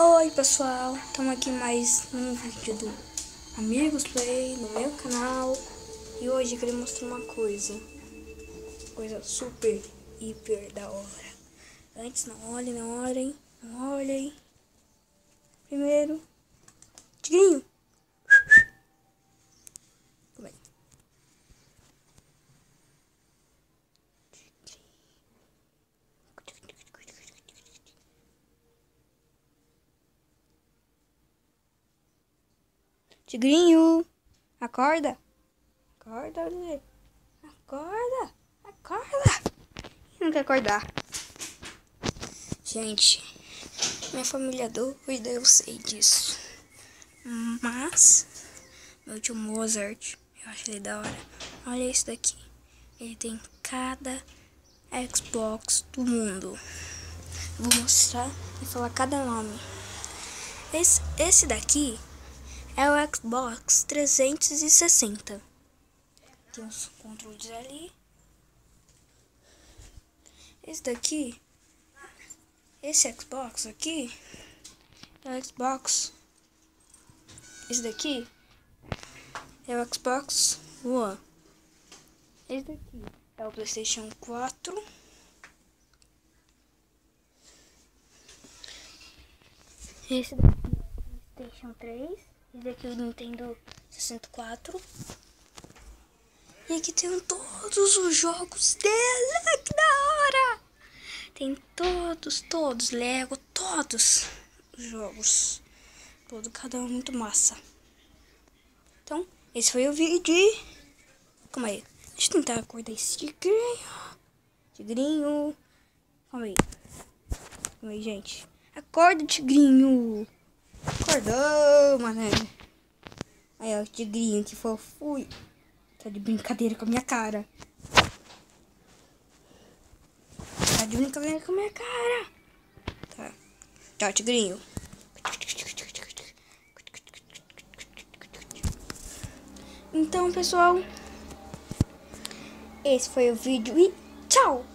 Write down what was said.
Oi pessoal, estamos aqui mais num vídeo do Amigos Play no meu canal. E hoje eu queria mostrar uma coisa super, hiper da hora. Antes, não olhem. Primeiro, tigrinho. Como é? Tigrinho, acorda. Acorda, Lê. Acorda. Não quer acordar. Gente, minha família é doida, eu sei disso. Mas, meu tio Mozart, eu acho ele da hora. Olha isso daqui. Ele tem cada Xbox do mundo. Eu vou mostrar e falar cada nome. Esse daqui é o Xbox 360. Tem os controles ali. Esse Xbox aqui é o Xbox. Esse daqui é o Xbox One. Esse daqui é o PlayStation 4. Esse daqui é o PlayStation 3. Esse daqui é o Nintendo 64. E aqui tem todos os jogos dele. Que da hora! Tem todos, Lego, todos os jogos. Cada um muito massa. Então, esse foi o vídeo. Calma aí. Deixa eu tentar acordar esse tigrinho. Calma aí, gente. Acorda, tigrinho. Acordou, mané. Aí, ó, o tigrinho que fofo. Tá de brincadeira com a minha cara. Tá. Tchau, tigrinho. Então, pessoal, esse foi o vídeo e tchau!